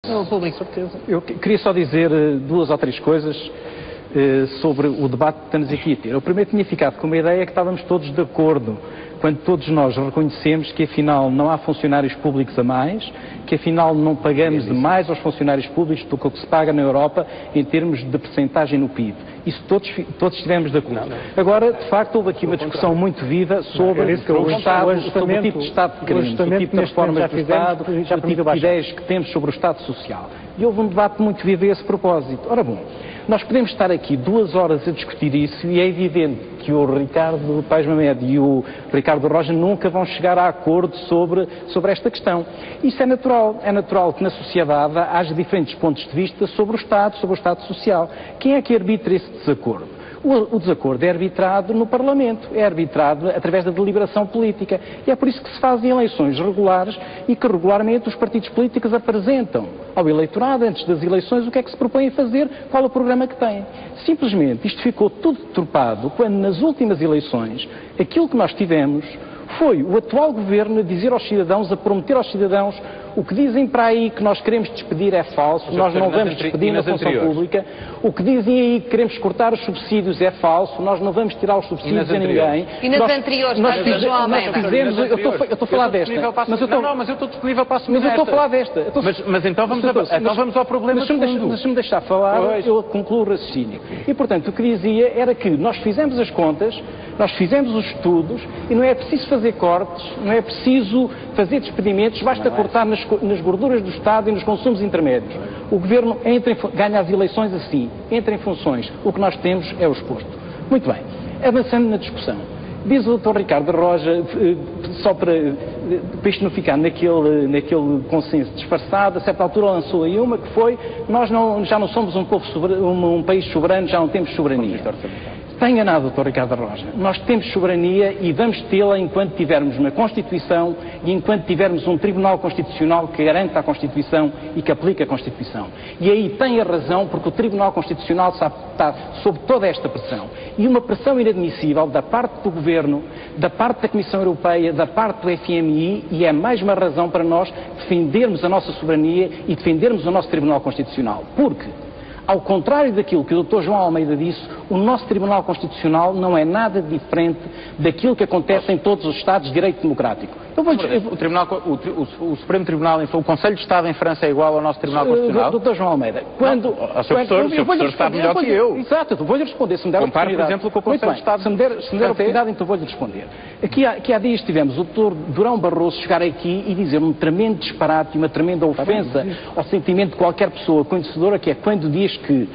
No público. Com certeza. Eu queria só dizer duas ou três coisas sobre o debate que estamos aqui a ter. Eu primeiro tinha ficado com uma ideia que estávamos todos de acordo, quando todos nós reconhecemos que afinal não há funcionários públicos a mais, que afinal não pagamos mais aos funcionários públicos do que o que se paga na Europa em termos de percentagem no PIB. Isso todos estivemos de acordo. Agora, de facto, houve aqui uma discussão muito viva sobre o tipo de Estado que queremos, o tipo de reformas do Estado, o tipo de ideias que temos sobre o Estado Social. E houve um debate muito vivo a esse propósito. Ora bom, nós podemos estar aqui 2 horas a discutir isso e é evidente que o Ricardo Paes Mamed e o Ricardo Roja nunca vão chegar a acordo sobre esta questão. Isso é natural. É natural que na sociedade haja diferentes pontos de vista sobre o Estado Social. Quem é que arbitra esse desacordo? O desacordo é arbitrado no Parlamento, é arbitrado através da deliberação política. E é por isso que se fazem eleições regulares e que regularmente os partidos políticos apresentam ao eleitorado, antes das eleições, o que é que se propõem fazer, qual é o programa que têm. Simplesmente isto ficou tudo deturpado quando nas últimas eleições aquilo que nós tivemos foi o atual governo a dizer aos cidadãos, a prometer aos cidadãos: o que dizem para aí que nós queremos despedir é falso, nós não vamos despedir na função pública. O que dizem aí que queremos cortar os subsídios é falso, nós não vamos tirar os subsídios a ninguém. E nas anteriores, nós fizemos, eu estou a falar desta. Mas eu estou disponível para assumir esta. Mas eu estou a falar desta. Mas então vamos ao problema de fundo. Mas se me deixar falar, eu concluo o raciocínio. E, portanto, o que dizia era que nós fizemos as contas, nós fizemos os estudos e não é preciso fazer cortes, não é preciso fazer despedimentos, basta cortar nas gorduras do Estado e nos consumos intermédios. O Governo ganha as eleições assim, entra em funções. O que nós temos é o exposto. Muito bem, avançando na discussão. Diz o Dr. Ricardo Roja, só para isto não ficar naquele consenso disfarçado, a certa altura lançou aí uma que foi: nós já não somos um país soberano, já não temos soberania. Está enganado, Dr. Ricardo Roja. Nós temos soberania e vamos tê-la enquanto tivermos uma Constituição e enquanto tivermos um Tribunal Constitucional que garanta a Constituição e que aplica a Constituição. E aí tem a razão, porque o Tribunal Constitucional está sob toda esta pressão. E uma pressão inadmissível da parte do Governo, da parte da Comissão Europeia, da parte do FMI, e é mais uma razão para nós defendermos a nossa soberania e defendermos o nosso Tribunal Constitucional. Porque, ao contrário daquilo que o Dr. João Almeida disse, o nosso Tribunal Constitucional não é nada diferente daquilo que acontece em todos os Estados de direito democrático. O Supremo Tribunal, o Conselho de Estado em França é igual ao nosso Tribunal Constitucional? Dr. João Almeida, o seu professor sabe melhor que eu. Exato, eu vou-lhe responder, se me der a oportunidade. Compare, por exemplo, com o Conselho de Estado. Se me der a oportunidade, então vou-lhe responder. Aqui há dias tivemos o Dr. Durão Barroso chegar aqui e dizer um tremendo disparate e uma tremenda ofensa ao sentimento de qualquer pessoa conhecedora, que é quando diz que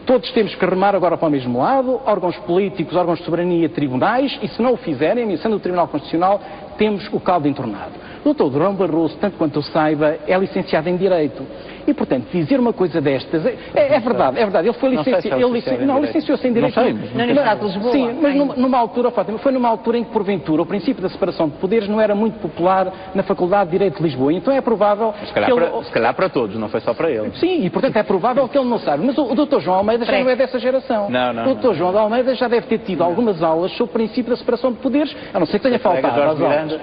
todos temos que remar agora para o mesmo lado, órgãos políticos, órgãos de soberania, tribunais, e se não o fizerem, ameaçando o Tribunal Constitucional, temos o caldo entornado. O Dr. Durão Barroso, tanto quanto eu saiba, é licenciado em Direito. E, portanto, dizer uma coisa destas... É verdade. Ele foi licenciou-se em Direito. Na Universidade de Lisboa. Sim, mas numa altura, Fátima, foi numa altura em que, porventura, o princípio da separação de poderes não era muito popular na Faculdade de Direito de Lisboa. Então é provável... Se calhar para todos, não foi só para ele. Sim, e, portanto, é provável que ele não saiba. Mas o Dr. João Almeida já não é dessa geração. Não. O Dr. João Almeida já deve ter tido algumas aulas sobre o princípio da separação de poderes, a não ser que tenha faltado às aulas.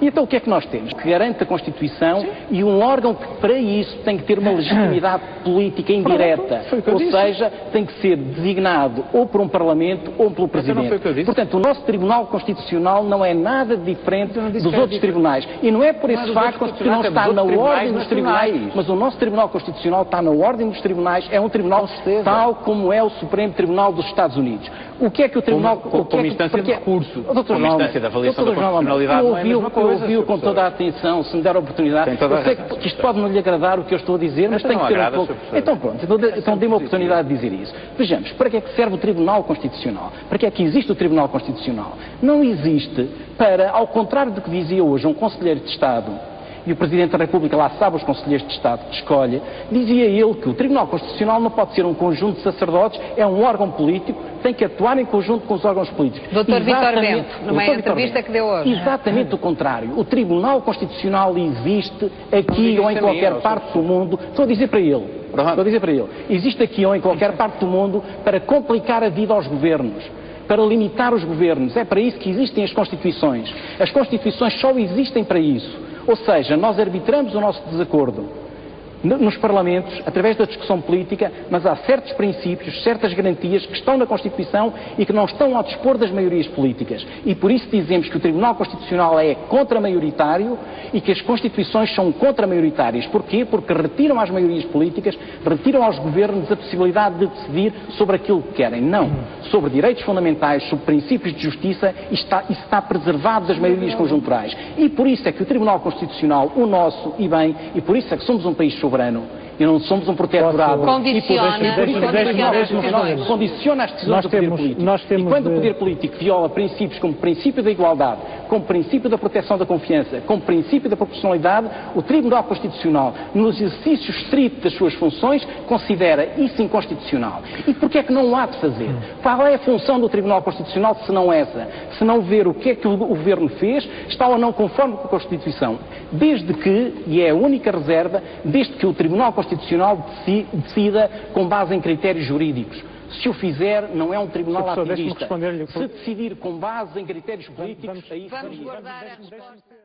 Então o que é que nós temos? Que garante a Constituição e um órgão que, para isso, tem que ter uma legitimidade política indireta. Ou seja, tem que ser designado ou por um Parlamento ou pelo Presidente. Portanto, o nosso Tribunal Constitucional não é nada diferente dos outros tribunais. E não é por esse facto que não está na ordem dos tribunais. Mas o nosso Tribunal Constitucional está na ordem dos tribunais. É um tribunal tal como é o Supremo Tribunal dos Estados Unidos. O que é que o Tribunal... Como instância de recurso. Como instância de avaliação da constitucionalidade não é a mesma coisa. Ouviu com toda a atenção, se me der a oportunidade. Eu sei que isto pode não lhe agradar o que eu estou a dizer, mas tem que ter um pouco... Então pronto, então dê-me a oportunidade de dizer isso. Vejamos, para que é que serve o Tribunal Constitucional? Para que é que existe o Tribunal Constitucional? Não existe para, ao contrário do que dizia hoje um Conselheiro de Estado, e o Presidente da República lá sabe os conselheiros de Estado que escolhe, dizia ele que o Tribunal Constitucional não pode ser um conjunto de sacerdotes, é um órgão político, tem que atuar em conjunto com os órgãos políticos. Dr. Vítor Bento, numa entrevista que deu hoje. Exatamente o contrário. O Tribunal Constitucional existe aqui ou em qualquer parte do mundo. Estou a dizer para ele. Existe aqui ou em qualquer parte do mundo para complicar a vida aos governos, para limitar os governos. É para isso que existem as Constituições. As Constituições só existem para isso. Ou seja, nós arbitramos o nosso desacordo nos Parlamentos, através da discussão política, mas há certos princípios, certas garantias que estão na Constituição e que não estão ao dispor das maiorias políticas. E por isso dizemos que o Tribunal Constitucional é contra-maioritário e que as Constituições são contra-maioritárias. Porquê? Porque retiram às maiorias políticas, retiram aos governos a possibilidade de decidir sobre aquilo que querem. Não. Sobre direitos fundamentais, sobre princípios de justiça, isso está preservado das maiorias conjunturais. E por isso é que o Tribunal Constitucional, o nosso, e bem, e por isso é que somos um país soberano, e não somos um protetorado. Condiciona as decisões do poder político. E quando o poder político viola princípios como o princípio da igualdade, como o princípio da proteção da confiança, como o princípio da proporcionalidade, o Tribunal Constitucional, no exercício estrito das suas funções, considera isso inconstitucional. E porquê é que não o há de fazer? Qual é a função do Tribunal Constitucional se não essa? Se não ver o que é que o Governo fez, está ou não conforme com a Constituição. Desde que, e é a única reserva, desde que o Tribunal Constitucional decida com base em critérios jurídicos. Se o fizer, não é um tribunal ativista. Se decidir com base em critérios políticos, aí vamos guardar a resposta.